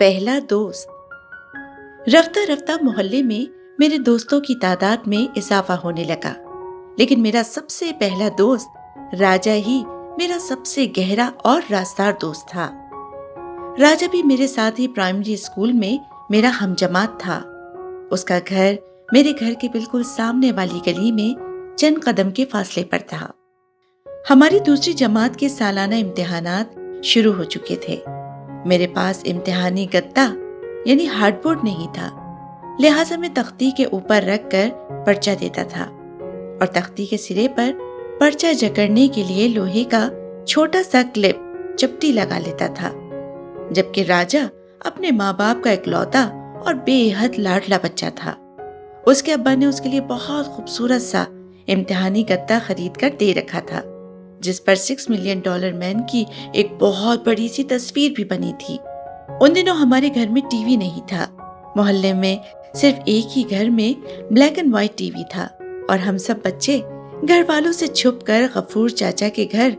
پہلا دوست۔ رفتہ رفتہ محلے میں میرے دوستوں کی تعداد میں اضافہ ہونے لگا، لیکن میرا سب سے پہلا دوست راجا ہی میرا سب سے گہرا اور رازدار دوست تھا۔ راجا بھی میرے ساتھ ہی پرائمری اسکول میں میرا ہم جماعت تھا۔ اس کا گھر میرے گھر کے بالکل سامنے والی گلی میں چند قدم کے فاصلے پر تھا۔ ہماری دوسری جماعت کے سالانہ امتحانات شروع ہو چکے تھے۔ میرے پاس امتحانی گدا یعنی ہارڈ بورڈ نہیں تھا، لہٰذا میں تختی کے اوپر رکھ کر پرچہ دیتا تھا اور تختی کے سرے پر پرچہ جکڑنے کے لیے لوہے کا چھوٹا سا کلپ چپٹی لگا لیتا تھا، جبکہ راجا اپنے ماں باپ کا اکلوتا اور بے حد لاڈلا بچہ تھا۔ اس کے ابا نے اس کے لیے بہت خوبصورت سا امتحانی گدا خرید کر دے رکھا تھا، جس پر $6 ملین مین کی ایک بہت بڑی سی تصویر بھی بنی تھی۔ ان دنوں ہمارے گھر میں ٹی وی نہیں تھا۔ محلے میں صرف ایک ہی گھر میں black and white T V تھا اور ہم سب بچے گھر والوں سے چھپ کر غفور چاچا کے گھر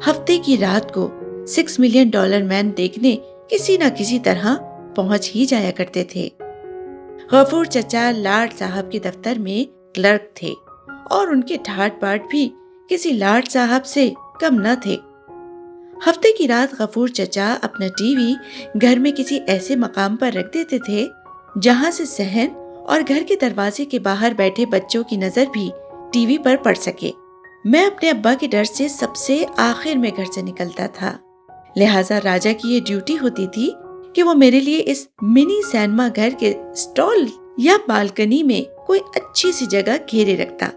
ہفتے کی رات کو $6 ملین مین دیکھنے کسی نہ کسی طرح پہنچ ہی جایا کرتے تھے۔ غفور چچا لاٹ صاحب کے دفتر میں کلرک تھے اور ان کے ٹھاٹ باٹ بھی کسی لاٹ صاحب سے کم نہ تھے۔ ہفتے کی رات غفور چچا اپنا ٹی وی گھر میں کسی ایسے مقام پر رکھ دیتے تھے جہاں سے صحن اور گھر کے دروازے کے باہر بیٹھے بچوں کی نظر بھی ٹی وی پر پڑ سکے۔ میں اپنے ابا کے ڈر سے سب سے آخر میں گھر سے نکلتا تھا، لہٰذا راجا کی یہ ڈیوٹی ہوتی تھی کہ وہ میرے لیے اس منی سینما گھر کے سٹال یا بالکنی میں کوئی اچھی سی جگہ گھیرے رکھتا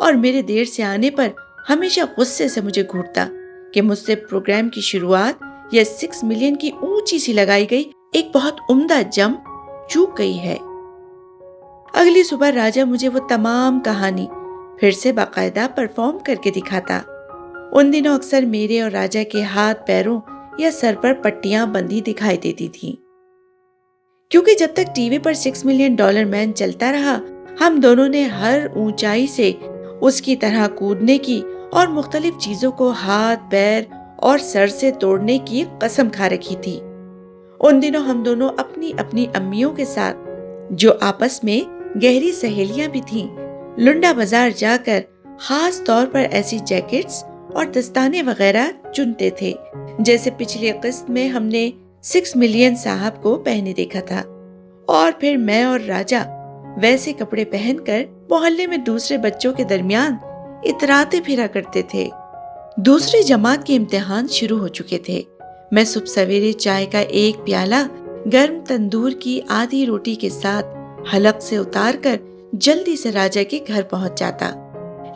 اور میرے دیر سے آنے پر ہمیشہ غصے سے مجھے گھورتا کہ مجھ سے پروگرام کی شروعات یا 6 ملین کی اونچی سی لگائی گئی ایک بہت عمدہ جمپ چوک گئی ہے۔ اگلی صبح راجا مجھے وہ تمام کہانی پھر سے باقاعدہ پرفارم کر کے دکھاتا۔ ان دنوں اکثر میرے اور راجا کے ہاتھ پیروں یا سر پر پٹیاں بندھی دکھائی دیتی تھیں، کیونکہ جب تک ٹی وی پر $6 ملین مین چلتا رہا ہم دونوں نے ہر اونچائی سے اس کی طرح کودنے کی اور مختلف چیزوں کو ہاتھ پیر اور سر سے توڑنے کی قسم کھا رکھی تھی۔ ان دنوں ہم دونوں اپنی اپنی امیوں کے ساتھ، جو آپس میں گہری سہیلیاں بھی تھیں، لنڈا بازار جا کر خاص طور پر ایسی جیکٹس اور دستانے وغیرہ چنتے تھے جیسے پچھلی قسط میں ہم نے 6 ملین صاحب کو پہنے دیکھا تھا، اور پھر میں اور راجا ویسے کپڑے پہن کر محلے میں دوسرے بچوں کے درمیان اتراتے پھرا کرتے تھے۔ دوسری جماعت کے امتحان شروع ہو چکے تھے۔ میں صبح سویرے چائے کا ایک پیالہ گرم تندور کی آدھی روٹی کے ساتھ حلق سے اتار کر جلدی سے راجا کے گھر پہنچ جاتا،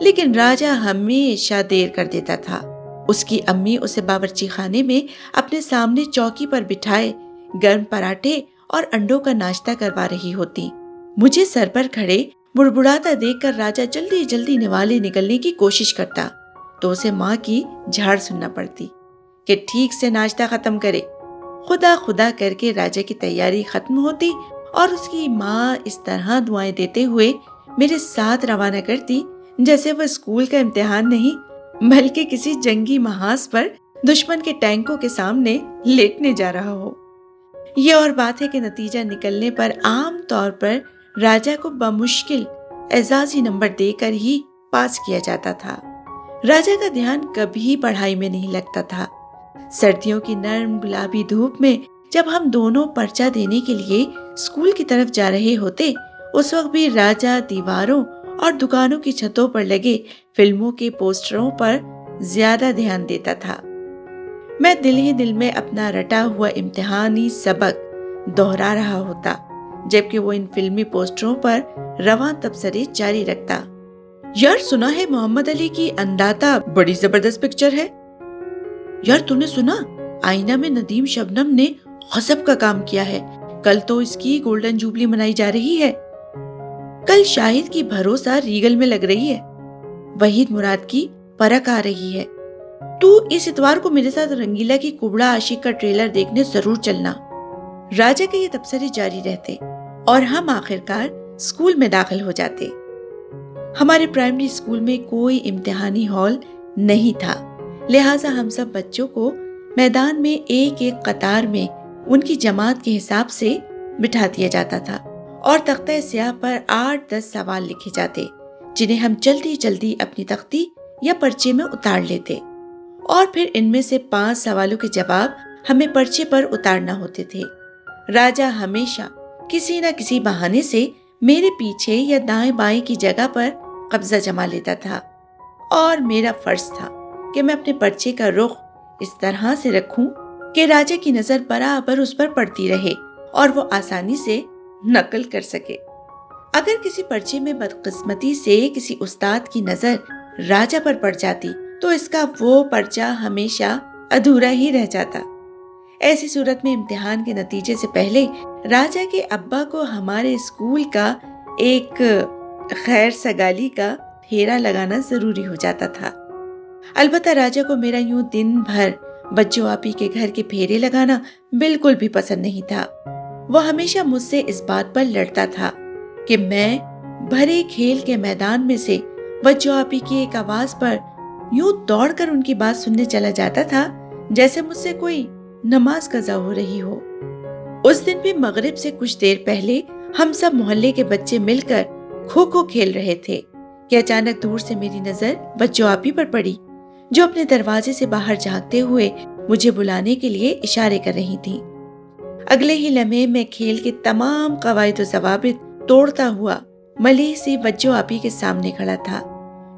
لیکن راجا ہمیشہ دیر کر دیتا تھا۔ اس کی امی اسے باورچی خانے میں اپنے سامنے چوکی پر بٹھائے گرم پراٹھے اور انڈوں کا ناشتہ کروا رہی ہوتی۔ مجھے سر پر کھڑے بڑبڑاتا دیکھ کر راجا جلدی جلدی نوالے نکلنے کی کوشش کرتا تو اسے ماں کی جھاڑ سننا پڑتی کہ ٹھیک سے ناشتہ ختم کرے۔ خدا خدا کر کے راجا کی تیاری ختم ہوتی اور اس کی ماں اس طرح دعائیں دیتے ہوئے میرے ساتھ روانہ کرتی جیسے وہ اسکول کا امتحان نہیں بلکہ کسی جنگی محاذ پر دشمن کے ٹینکوں کے سامنے لیٹنے جا رہا ہو۔ یہ اور بات ہے کہ نتیجہ نکلنے پر عام طور پر راجا کو بمشکل اعزازی نمبر دے کر ہی پاس کیا جاتا تھا۔ راجا کا دھیان کبھی پڑھائی میں نہیں لگتا تھا۔ سردیوں کی نرم گلابی دھوپ میں جب ہم دونوں پرچہ دینے کے لیے اسکول کی طرف جا رہے ہوتے، اس وقت بھی راجا دیواروں اور دکانوں کی چھتوں پر لگے فلموں کے پوسٹروں پر زیادہ دھیان دیتا تھا۔ میں دل ہی دل میں اپنا رٹا ہوا امتحانی سبق دہرا رہا ہوتا، جبکہ وہ ان فلمی پوسٹروں پر رواں تبصرے جاری رکھتا۔ یار سنا ہے محمد علی کی انداتا بڑی زبردست پکچر ہے۔ یار تو نے سنا آئینہ میں ندیم شبنم نے غضب کا کام کیا ہے، کل تو اس کی گولڈن جوبلی منائی جا رہی ہے۔ کل شاہد کی بھروسہ ریگل میں لگ رہی ہے، وحید مراد کی پرکھ آ رہی ہے۔ تو اس اتوار کو میرے ساتھ رنگیلا کی کبڑا عاشق کا ٹریلر دیکھنے ضرور چلنا۔ راجا کے یہ تبصرے جاری رہتے اور ہم آخرکار اسکول میں داخل ہو جاتے۔ ہمارے پرائمری اسکول میں کوئی امتحانی ہال نہیں تھا، لہٰذا ہم سب بچوں کو میدان میں ایک ایک قطار میں ان کی جماعت کے حساب سے بٹھا دیا جاتا تھا اور تختہ سیاہ پر 8-10 سوال لکھے جاتے جنہیں ہم جلدی جلدی اپنی تختی یا پرچے میں اتار لیتے اور پھر ان میں سے 5 سوالوں کے جواب ہمیں پرچے پر اتارنا ہوتے تھے۔ راجہ ہمیشہ کسی نہ کسی بہانے سے میرے پیچھے یا دائیں بائیں کی جگہ پر قبضہ جما لیتا تھا اور میرا فرض تھا کہ میں اپنے پرچے کا رخ اس طرح سے رکھوں کہ راجہ کی نظر برابر اس پر پڑتی رہے اور وہ آسانی سے نقل کر سکے۔ اگر کسی پرچے میں بدقسمتی سے کسی استاد کی نظر راجہ پر پڑ جاتی تو اس کا وہ پرچہ ہمیشہ ادھورا ہی رہ جاتا۔ ایسی صورت میں امتحان کے نتیجے سے پہلے راجہ کے ابا کو ہمارے اسکول کا ایک خیر سگالی کا پھیرا لگانا ضروری ہو جاتا تھا۔ البتہ راجہ کو میرا یوں دن بھر بچوں آپی کے گھر کے پھیرے لگانا بالکل بھی پسند نہیں تھا۔ وہ ہمیشہ مجھ سے اس بات پر لڑتا تھا کہ میں بھرے کھیل کے میدان میں سے بچوں آپی کی ایک آواز پر یوں دوڑ کر ان کی بات سننے چلا جاتا تھا جیسے مجھ سے کوئی نماز قضا ہو رہی ہو۔ اس دن بھی مغرب سے کچھ دیر پہلے ہم سب محلے کے بچے مل کر کھو کھو کھیل رہے تھے کہ اچانک دور سے میری نظر بچوں آپی پر پڑی جو اپنے دروازے سے باہر جھانکتے ہوئے مجھے بلانے کے لیے اشارے کر رہی تھی۔ اگلے ہی لمحے میں کھیل کے تمام قواعد و ضوابط توڑتا ہوا ملیح سی بچوں آپی کے سامنے کھڑا تھا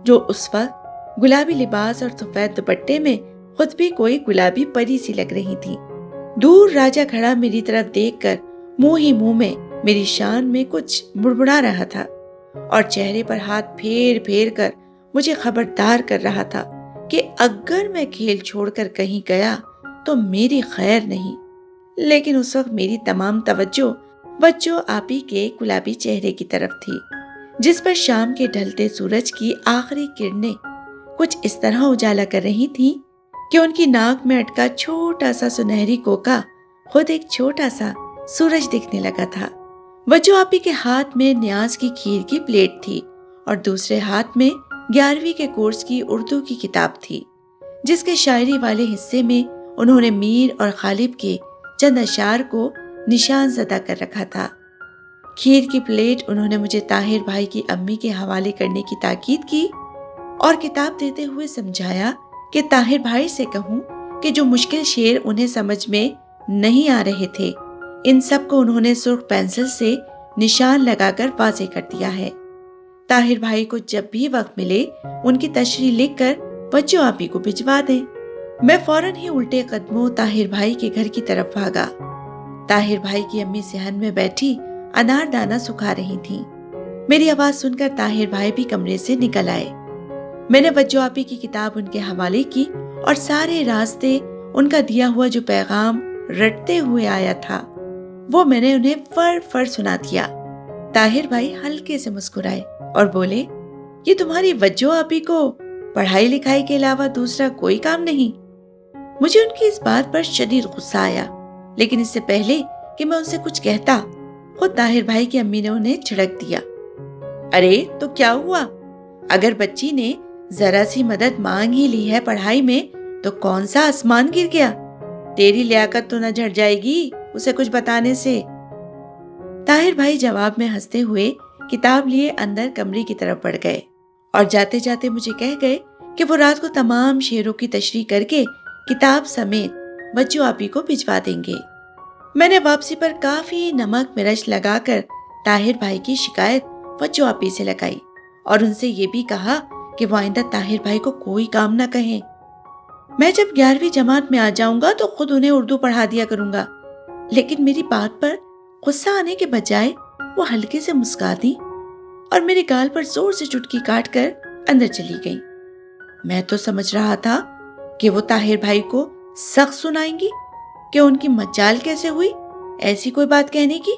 جو اس وقت گلابی لباس اور سفید دوپٹے میں خود بھی کوئی گلابی پری سی لگ رہی تھی۔ دور راجہ کھڑا میری طرف دیکھ کر منہ ہی منہ میں میری شان میں کچھ بڑبڑا رہا تھا اور چہرے پر ہاتھ پھیر پھیر کر مجھے خبردار کر رہا تھا کہ اگر میں کھیل چھوڑ کر کہیں گیا تو میری خیر نہیں۔ لیکن اس وقت میری تمام توجہ بچوں آپی کے گلابی چہرے کی طرف تھی جس پر شام کے ڈھلتے سورج کی آخری کرنیں کچھ اس طرح اجالا کر رہی تھیں کہ ان کی ناک میں اٹکا چھوٹا سا سنہری کوکا خود ایک چھوٹا سا سورج دکھنے لگا تھا۔ بچوں آپی کے ہاتھ میں نیاز کی کھیر کی پلیٹ تھی اور دوسرے ہاتھ میں 11ویں کے کورس کی اردو کی کتاب تھی جس کے شاعری والے حصے میں انہوں نے میر اور غالب کے چند اشعار کو نشان زدہ کر رکھا تھا۔ کھیر کی پلیٹ انہوں نے مجھے طاہر بھائی کی امی کے حوالے کرنے کی تاکید کی اور کتاب دیتے ہوئے سمجھایا کہ طاہر بھائی سے کہوں کہ جو مشکل شعر انہیں سمجھ میں نہیں آ رہے تھے ان سب کو انہوں نے سرخ پینسل سے نشان لگا کر واضح کر دیا ہے۔ طاہر بھائی کو جب بھی وقت ملے ان کی تشریح لکھ کر بچوں آپی کو بھجوا دیں۔ میں فوراً ہی الٹے قدموں طاہر بھائی کے گھر کی طرف بھاگا۔ طاہر بھائی کی امی صحن میں بیٹھی انار دانہ سکھا رہی تھیں۔ میری آواز سن کر طاہر بھائی بھی کمرے سے نکل آئے۔ میں نے بچوں آپی کی کتاب ان کے حوالے کی اور سارے راستے ان کا دیا ہوا جو پیغام رٹتے ہوئے آیا تھا وہ میں نے انہیں فر فر سنا دیا۔ طاہر بھائی ہلکے سے مسکرائے اور بولے، یہ تمہاری بچوں آپی کو پڑھائی لکھائی کے علاوہ دوسرا کوئی کام نہیں؟ مجھے ان کی اس بات پر شدید غصہ آیا، لیکن اس سے پہلے کہ میں ان سے کچھ کہتا خود طاہر بھائی کی امی نے انہیں جھڑک دیا۔ ارے تو کیا ہوا؟ اگر بچی نے ذرا سی مدد مانگ ہی لی ہے پڑھائی میں تو کون سا آسمان گر گیا؟ تیری لیاقت تو نہ جھڑ جائے گی اسے کچھ بتانے سے۔ طاہر بھائی جواب میں ہنستے ہوئے کتاب لیے اندر کمرے کی طرف بڑھ گئے اور جاتے جاتے مجھے کہہ گئے کہ وہ رات کو تمام شعروں کی تشریح کر کے کتاب سمیت بچوں آپی کو بھجوا دیں گے۔ میں نے واپسی پر کافی نمک مرچ لگا کر طاہر بھائی کی شکایت بچوں آپی سے لگائی اور ان سے یہ بھی کہا کہ وہ آئندہ طاہر بھائی کو کوئی کام نہ کہیں۔ میں جب 11ویں جماعت میں آ جاؤں گا تو خود انہیں اردو پڑھا دیا کروں گا۔ لیکن میری بات پر غصہ آنے کے بجائے وہ ہلکے سے مسکا دی اور میرے گال پر زور سے چٹکی کاٹ کر اندر چلی گئی۔ میں تو سمجھ رہا تھا کہ وہ طاہر بھائی کو سخت سنائیں گی کہ ان کی مجال کیسے ہوئی ایسی کوئی بات کہنے کی،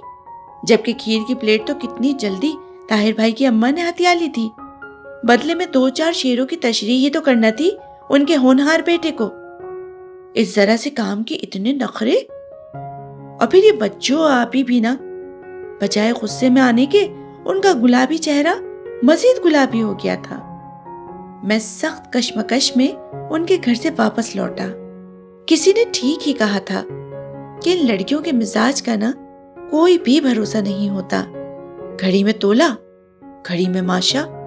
جبکہ کھیر کی پلیٹ تو کتنی جلدی طاہر بھائی کی اماں نے ہتھیا لی تھی۔ بدلے میں 2-4 شعروں کی تشریح ہی تو کرنا تھی ان کے ہونہار بیٹے کو۔ اس ذرا سے کام کے اتنے نخرے! اور پھر یہ بچوں آپی بھی نا، بجائے غصے میں آنے کے ان کا گلابی چہرہ مزید گلابی ہو گیا تھا۔ میں سخت کشمکش میں ان کے گھر سے واپس لوٹا۔ کسی نے ٹھیک ہی کہا تھا، کہ ان لڑکیوں کے مزاج کا نا کوئی بھی بھروسہ نہیں ہوتا. گھڑی میں تولا، گھڑی میں ماشا.